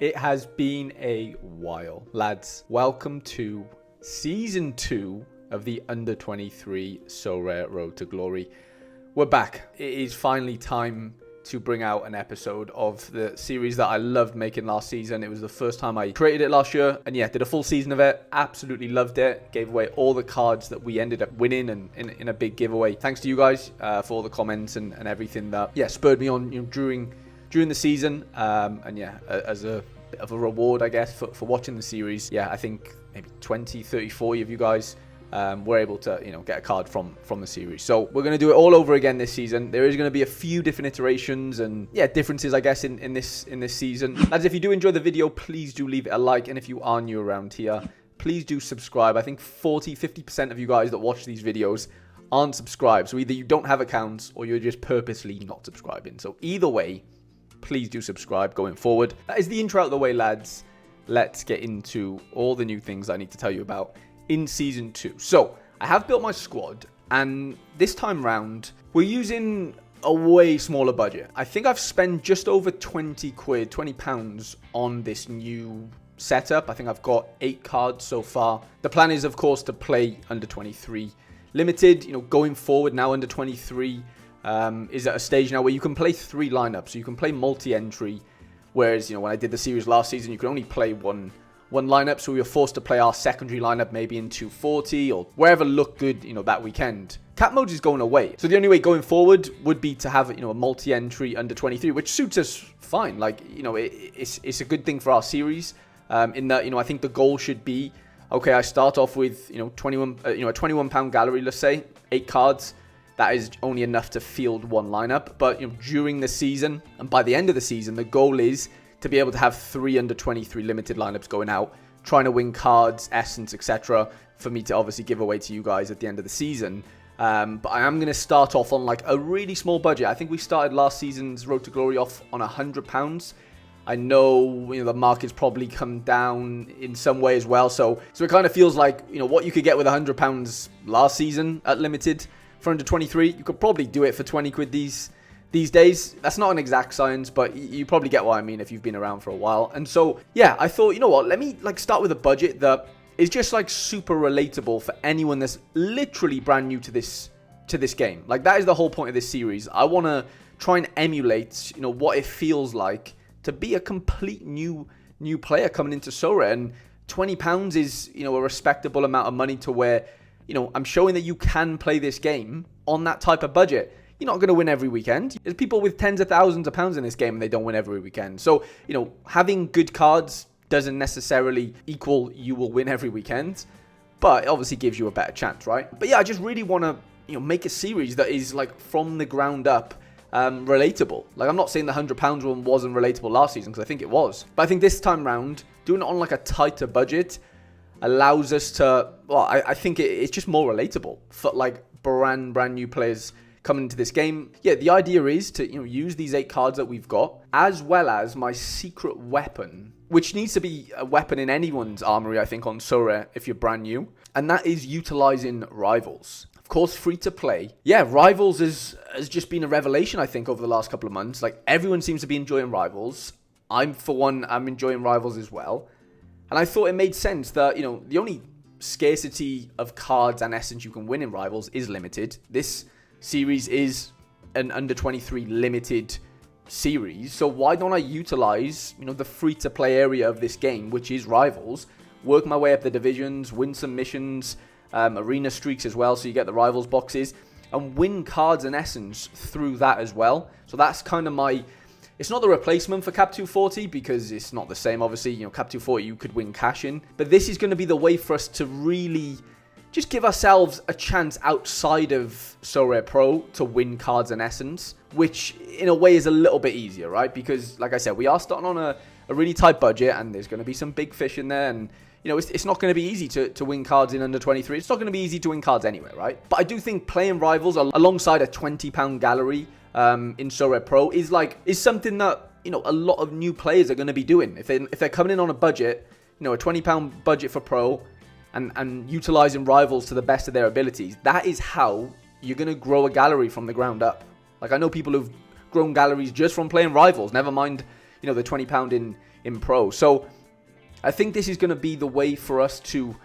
It has been a while, lads. Welcome to Season 2 of the Under-23 SORARE Road to Glory. We're back. It is finally time to bring out an episode of the series that I loved making last season. It was the first time I created it last year, and yeah, did a full season of it. Absolutely loved it. Gave away all the cards that we ended up winning and in a big giveaway. Thanks to you guys for all the comments and everything that spurred me on during the season, and yeah, as a bit of a reward, I guess, for watching the series. Yeah, I think maybe 20, 30, 40 of you guys were able to get a card from the series. So we're going to do it all over again this season. There is going to be a few different iterations and differences, I guess, in this season. Lads, if you do enjoy the video, please do leave it a like, and if you are new around here, please do subscribe. I think 40-50% of you guys that watch these videos aren't subscribed, so either you don't have accounts or you're just purposely not subscribing. So either way, please do subscribe going forward. That is the intro out of the way, lads. Let's get into all the new things I need to tell you about in Season 2. So, I have built my squad, and this time round, we're using a way smaller budget. I think I've spent just over 20 pounds on this new setup. I think I've got 8 cards so far. The plan is, of course, to play under 23 limited. Going forward now, under 23 is at a stage now where you can play 3 lineups. So you can play multi-entry, whereas when I did the series last season, you could only play one lineup. So we were forced to play our secondary lineup maybe in 240 or wherever looked good that weekend. Cap mode is going away, so the only way going forward would be to have a multi-entry under 23, which suits us fine. Like it's a good thing for our series. In that I think the goal should be, okay, I start off with a £21 gallery, let's say 8 cards. That is only enough to field one lineup. But during the season and by the end of the season, the goal is to be able to have 3 under 23 limited lineups going out, trying to win cards, essence, etc. for me to obviously give away to you guys at the end of the season. But I am going to start off on like a really small budget. I think we started last season's Road to Glory off on £100. I know the market's probably come down in some way as well. So it kind of feels like what you could get with £100 last season at limited for under 23, you could probably do it for 20 quid these days. That's not an exact science, but you probably get what I mean if you've been around for a while. And so yeah, I thought, what, let me start with a budget that is just super relatable for anyone that's literally brand new to this game. Like, that is the whole point of this series. I want to try and emulate what it feels like to be a complete new player coming into SORARE, and £20 is a respectable amount of money to where I'm showing that you can play this game on that type of budget. You're not going to win every weekend. There's people with tens of thousands of pounds in this game and they don't win every weekend. So, having good cards doesn't necessarily equal you will win every weekend, but it obviously gives you a better chance, right? But yeah, I just really want to, make a series that is from the ground up relatable. Like, I'm not saying the £100 one wasn't relatable last season, because I think it was. But I think this time round, doing it on a tighter budget allows us to, I think it's just more relatable for brand new players coming into this game. Yeah, the idea is to use these 8 cards that we've got, as well as my secret weapon, which needs to be a weapon in anyone's armory, I think, on SORARE if you're brand new, and that is utilizing Rivals. Of course, free to play. Yeah, Rivals has just been a revelation, I think, over the last couple of months. Everyone seems to be enjoying Rivals. I'm enjoying Rivals as well. And I thought it made sense that, the only scarcity of cards and essence you can win in Rivals is limited. This series is an under 23 limited series. So why don't I utilize, the free-to-play area of this game, which is Rivals, work my way up the divisions, win some missions, arena streaks as well, so you get the Rivals boxes, and win cards and essence through that as well. So that's kind of my... It's not the replacement for Cap 240 because it's not the same, obviously. Cap 240 you could win cash in. But this is going to be the way for us to really just give ourselves a chance outside of SORARE Pro to win cards and essence, which in a way is a little bit easier, right? Because, like I said, we are starting on a really tight budget, and there's going to be some big fish in there, and it's not going to be easy to win cards in under 23. It's not going to be easy to win cards anywhere, right? But I do think playing Rivals alongside a £20 gallery in SORARE Pro is something that a lot of new players are going to be doing. If they're coming in on a budget, a £20 budget for Pro, and utilizing Rivals to the best of their abilities, that is how you're going to grow a gallery from the ground up. I know people who've grown galleries just from playing Rivals, never mind the £20 in Pro. So I think this is going to be the way for us to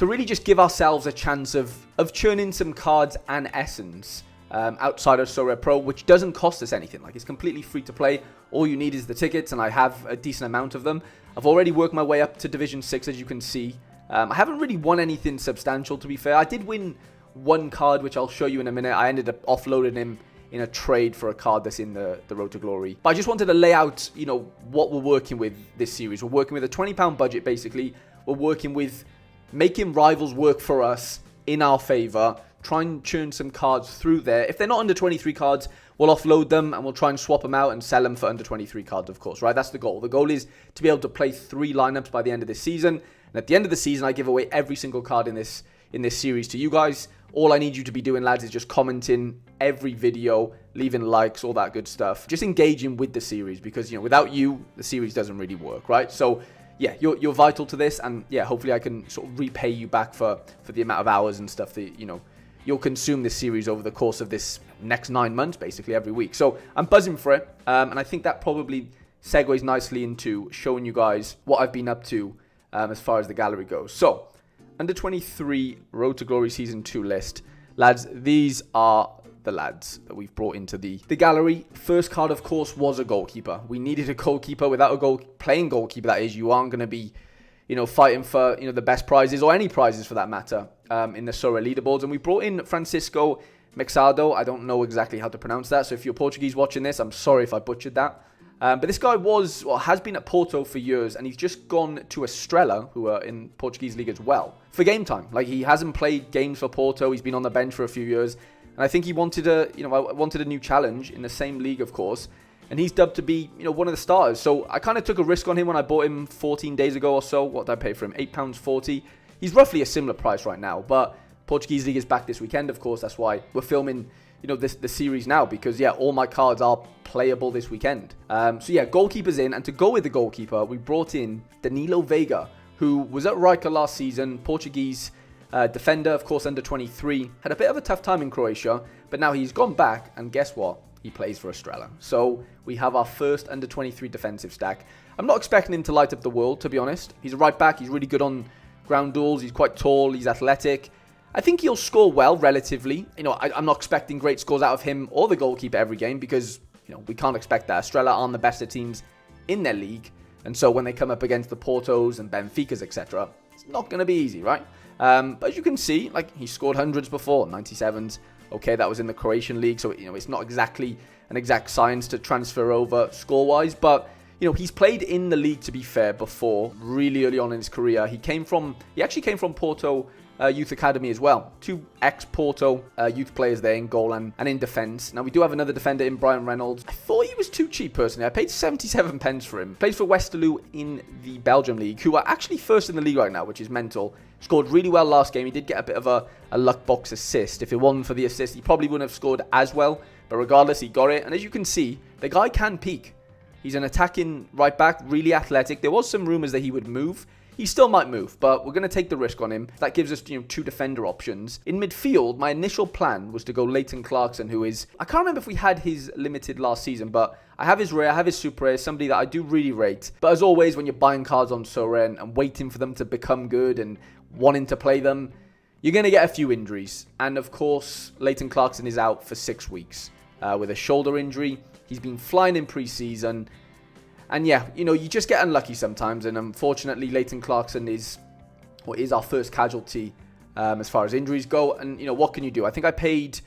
really just give ourselves a chance of churning some cards and essence outside of SORARE Pro, which doesn't cost us anything. Like, it's completely free to play. All you need is the tickets, and I have a decent amount of them. I've already worked my way up to Division 6, as you can see. I haven't really won anything substantial, to be fair. I did win one card, which I'll show you in a minute. I ended up offloading him in a trade for a card that's in the Road to Glory. But I just wanted to lay out, what we're working with this series. We're working with a £20 budget, basically. We're working with making rivals work for us in our favor. Try and churn some cards through there. If they're not under 23 cards, we'll offload them and we'll try and swap them out and sell them for under 23 cards, of course, right? That's the goal. The goal is to be able to play 3 lineups by the end of this season. And at the end of the season, I give away every single card in this series to you guys. All I need you to be doing, lads, is just commenting every video, leaving likes, all that good stuff. Just engaging with the series, because, without you, the series doesn't really work, right? So, yeah, you're vital to this, and yeah, hopefully I can sort of repay you back for the amount of hours and stuff that, you'll consume this series over the course of this next 9 months, basically, every week. So I'm buzzing for it, and I think that probably segues nicely into showing you guys what I've been up to as far as the gallery goes. So, Under 23 Road to Glory Season 2 list. Lads, these are the lads that we've brought into the gallery. First card, of course, was a goalkeeper. We needed a goalkeeper. Without a playing goalkeeper, that is, you aren't going to be, fighting for, the best prizes, or any prizes for that matter, in the SORARE leaderboards. And we brought in Francisco Mexado. I don't know exactly how to pronounce that, so if you're Portuguese watching this, I'm sorry if I butchered that. But this guy has been at Porto for years, and he's just gone to Estrela, who are in Portuguese league as well, for game time. Like, he hasn't played games for Porto. He's been on the bench for a few years, and I think he wanted a new challenge in the same league, of course. And he's dubbed to be, one of the starters. So I kind of took a risk on him when I bought him 14 days ago or so. What did I pay for him? £8.40. He's roughly a similar price right now, but Portuguese league is back this weekend, of course. That's why we're filming, the series now, because, yeah, all my cards are playable this weekend. So, yeah, goalkeeper's in. And to go with the goalkeeper, we brought in Danilo Veiga, who was at Riker last season, Portuguese defender, of course, under 23. Had a bit of a tough time in Croatia, but now he's gone back, and guess what? He plays for Estrela. So we have our first under 23 defensive stack. I'm not expecting him to light up the world, to be honest. He's a right back. He's really good on ground duels. He's quite tall. He's athletic. I think he'll score well, relatively. I'm not expecting great scores out of him or the goalkeeper every game, because, we can't expect that. Estrela aren't the best of teams in their league. And so when they come up against the Portos and Benficas, etc., it's not going to be easy, right? But as you can see, like, he scored hundreds before, 97s. Okay, that was in the Croatian league, so, it's not exactly an exact science to transfer over score-wise, but, he's played in the league, to be fair, before, really early on in his career. He actually came from Porto Youth Academy as well. 2 ex-Porto youth players there in goal and in defence. Now, we do have another defender in Brian Reynolds. I thought he was too cheap, personally. I paid 77 pence for him. Plays for Westerlo in the Belgium league, who are actually first in the league right now, which is mental. Scored really well last game. He did get a bit of a luck box assist. If it wasn't for the assist, he probably wouldn't have scored as well. But regardless, he got it. And as you can see, the guy can peak. He's an attacking right back, really athletic. There was some rumours that he would move. He still might move, but we're going to take the risk on him. That gives us, 2 defender options. In midfield, my initial plan was to go Leighton Clarkson, who is... I can't remember if we had his limited last season, but I have his rare, I have his super rare, somebody that I do really rate. But as always, when you're buying cards on SORARE and waiting for them to become good and wanting to play them, you're going to get a few injuries. And of course, Leighton Clarkson is out for 6 weeks with a shoulder injury. He's been flying in pre-season. And yeah, you just get unlucky sometimes. And unfortunately, Leighton Clarkson is our first casualty as far as injuries go. And, what can you do? I think I paid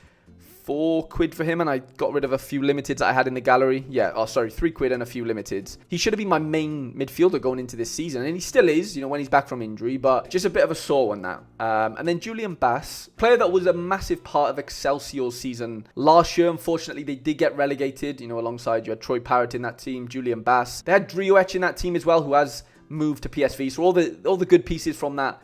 £4 for him, and I got rid of a few limiteds that I had in the gallery. Yeah, £3 and a few limiteds. He should have been my main midfielder going into this season, and he still is, when he's back from injury, but just a bit of a sore one that. And then Julian Bass, player that was a massive part of Excelsior's season last year. Unfortunately, they did get relegated, alongside you had Troy Parrott in that team, Julian Bass. They had Drioech in that team as well, who has moved to PSV. So all the good pieces from that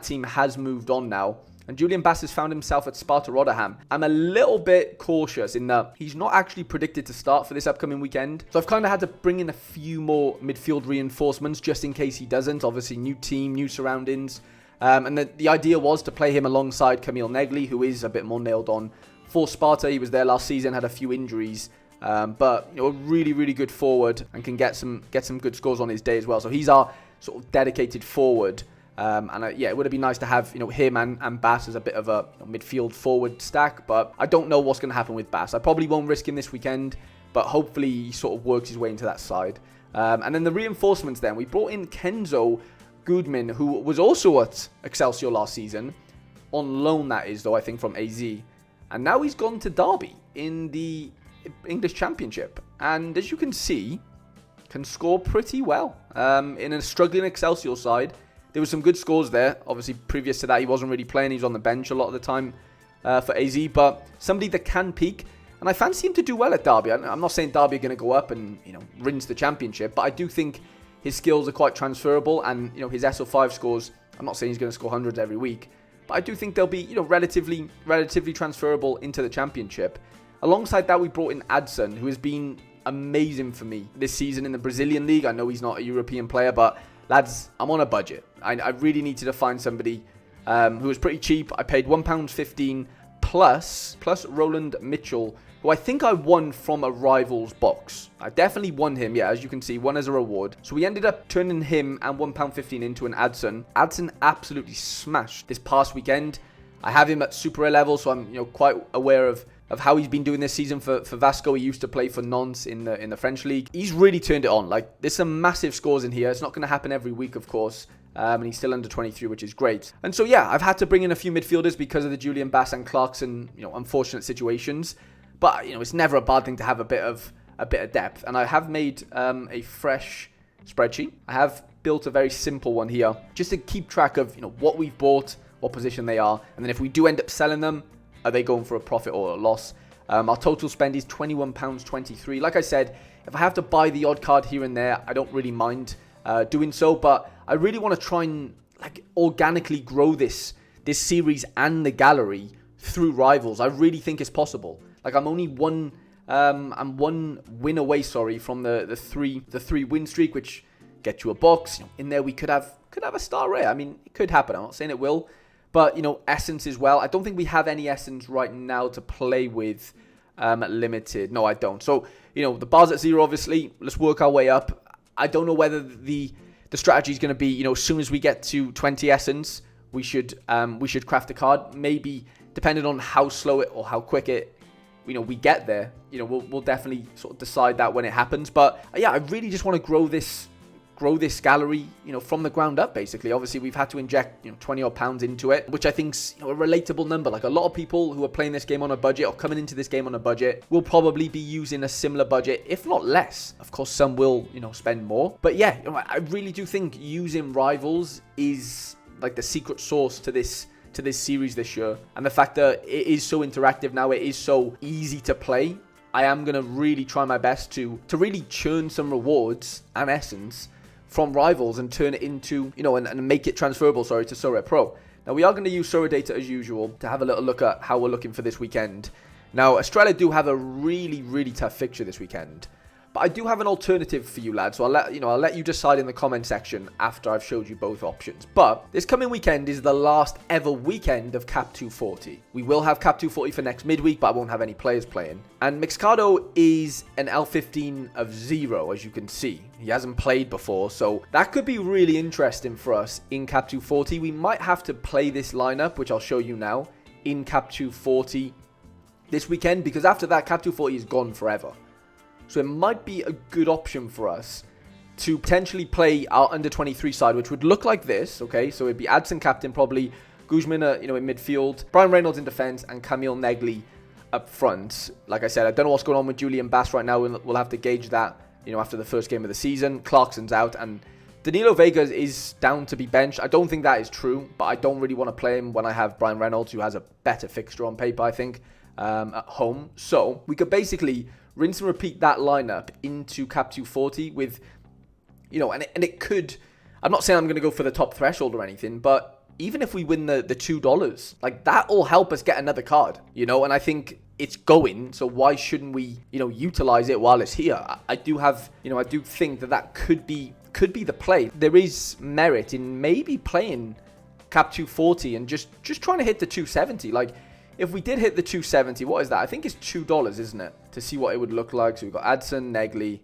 team has moved on now. And Julian Bass has found himself at Sparta Rotterdam. I'm a little bit cautious in that he's not actually predicted to start for this upcoming weekend. So I've kind of had to bring in a few more midfield reinforcements just in case he doesn't. Obviously, new team, new surroundings. And the idea was to play him alongside Camille Negli, who is a bit more nailed on for Sparta. He was there last season, had a few injuries. But a really good forward and can get some good scores on his day as well. So he's our sort of dedicated forward. It would have been nice to have him and Bass as a bit of a midfield forward stack, but I don't know what's going to happen with Bass. I probably won't risk him this weekend, but hopefully he sort of works his way into that side. And then the reinforcements then. We brought in Kenzo Goodman, who was also at Excelsior last season, on loan that is though, I think from AZ. And now he's gone to Derby in the English Championship. And as you can see, can score pretty well. In a struggling Excelsior side, there were some good scores there. Obviously, previous to that, he wasn't really playing. He was on the bench a lot of the time for AZ. But somebody that can peak. And I fancy him to do well at Derby. I'm not saying Derby are going to go up and rinse the Championship. But I do think his skills are quite transferable. And his SO5 scores, I'm not saying he's going to score hundreds every week. But I do think they'll be relatively transferable into the Championship. Alongside that, we brought in Adson, who has been amazing for me this season in the Brazilian League. I know he's not a European player, but lads, I'm on a budget. I really needed to find somebody who was pretty cheap. I paid £1.15 plus Roland Mitchell, who I think I won from a Rivals box. I definitely won him, yeah, as you can see, won as a reward. So we ended up turning him and £1.15 into an Adson. Adson absolutely smashed this past weekend. I have him at Super A level, so I'm quite aware of how he's been doing this season for Vasco. He used to play for Nantes in the French league. He's really turned it on. Like, there's some massive scores in here. It's not going to happen every week, of course. And he's still under 23, which is great. And so, yeah, I've had to bring in a few midfielders because of the Julian Bass and Clarkson, unfortunate situations. But, it's never a bad thing to have a bit of depth. And I have made a fresh spreadsheet. I have built a very simple one here just to keep track of, what we've bought, what position they are. And then if we do end up selling them, are they going for a profit or a loss? Our total spend is £21.23. Like I said, if I have to buy the odd card here and there, I don't really mind doing so. But I really want to try and organically grow this series and the gallery through Rivals. I really think it's possible. I'm only one win away, from the three win streak, which gets you a box. In there we could have a star rare. I mean, it could happen. I'm not saying it will. But, Essence as well. I don't think we have any Essence right now to play with limited. No, I don't. So, the bar's at 0, obviously. Let's work our way up. I don't know whether the strategy is going to be, as soon as we get to 20 Essence, we should craft a card. Maybe, depending on how slow it or how quick it, we get there. We'll definitely sort of decide that when it happens. But, yeah, I really just want to grow this gallery, from the ground up, basically. Obviously, we've had to inject, 20 odd pounds into it, which I think's a relatable number. A lot of people who are playing this game on a budget or coming into this game on a budget will probably be using a similar budget, if not less. Of course, some will, spend more. But yeah, I really do think using Rivals is the secret sauce to this series this year. And the fact that it is so interactive now, it is so easy to play. I am going to really try my best to really churn some rewards and essence from Rivals and turn it into, and make it transferable, to SORARE Pro. Now, we are going to use SORARE data as usual to have a little look at how we're looking for this weekend. Now, Estrella do have a really tough fixture this weekend. But I do have an alternative for you, lads. So I'll let you decide in the comment section after I've showed you both options. But this coming weekend is the last ever weekend of Cap 240. We will have Cap 240 for next midweek, but I won't have any players playing. And Mixcado is an L15 of 0, as you can see. He hasn't played before, so that could be really interesting for us in Cap 240. We might have to play this lineup, which I'll show you now, in Cap 240 this weekend, because after that, Cap 240 is gone forever. So it might be a good option for us to potentially play our under-23 side, which would look like this, okay? So it'd be Adson captain, probably Guzman, in midfield, Brian Reynolds in defense, and Camille Negley up front. Like I said, I don't know what's going on with Julian Bass right now. We'll have to gauge that, after the first game of the season. Clarkson's out, and Danilo Vega is down to be benched. I don't think that is true, but I don't really want to play him when I have Brian Reynolds, who has a better fixture on paper, I think, at home. So we could basically rinse and repeat that lineup into Cap 240 with, and it could, I'm not saying I'm going to go for the top threshold or anything, but even if we win the $2, that will help us get another card, and I think it's going, so why shouldn't we, utilize it while it's here? I do think that could be the play. There is merit in maybe playing Cap 240 and just trying to hit the 270. if we did hit the 270, what is that? I think it's $2, isn't it? To see what it would look like. So we've got Adson, Negley,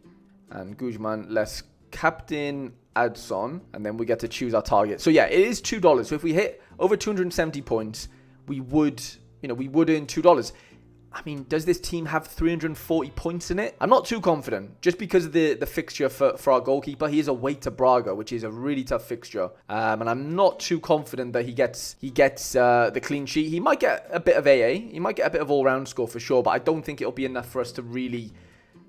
and Guzman. Let's captain Adson, and then we get to choose our target. So yeah, it is $2. So if we hit over 270 points, we would earn $2. I mean, does this team have 340 points in it? I'm not too confident, just because of the fixture for our goalkeeper. He is away to Braga, which is a really tough fixture, and I'm not too confident that he gets the clean sheet. He might get a bit of AA, he might get a bit of all-round score for sure, but I don't think it'll be enough for us to really,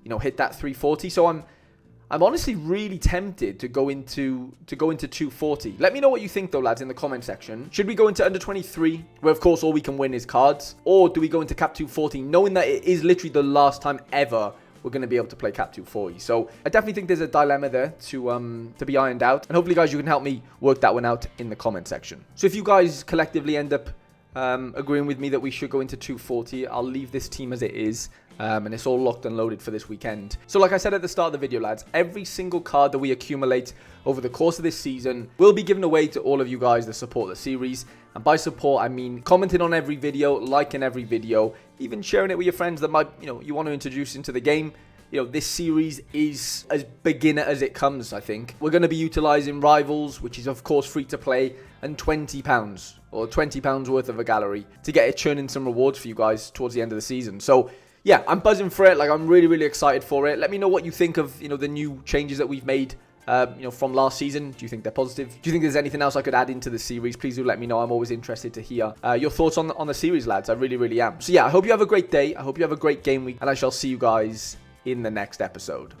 hit that 340. So I'm honestly really tempted to go into 240. Let me know what you think though, lads, in the comment section. Should we go into under 23, where of course all we can win is cards, or do we go into cap 240, knowing that it is literally the last time ever we're going to be able to play cap 240? So I definitely think there's a dilemma there to be ironed out, and hopefully, guys, you can help me work that one out in the comment section. So if you guys collectively end up agreeing with me that we should go into 240, I'll leave this team as it is. And it's all locked and loaded for this weekend. So like I said at the start of the video, lads, every single card that we accumulate over the course of this season will be given away to all of you guys that support the series. And by support, I mean commenting on every video, liking every video, even sharing it with your friends that might, you want to introduce into the game. This series is as beginner as it comes, I think. We're going to be utilizing Rivals, which is of course free to play, and £20 or £20 worth of a gallery to get it churning some rewards for you guys towards the end of the season. So yeah, I'm buzzing for it. Like, I'm really, really excited for it. Let me know what you think of, the new changes that we've made, from last season. Do you think they're positive? Do you think there's anything else I could add into the series? Please do let me know. I'm always interested to hear your thoughts on the series, lads. I really, really am. So yeah, I hope you have a great day. I hope you have a great game week, and I shall see you guys in the next episode.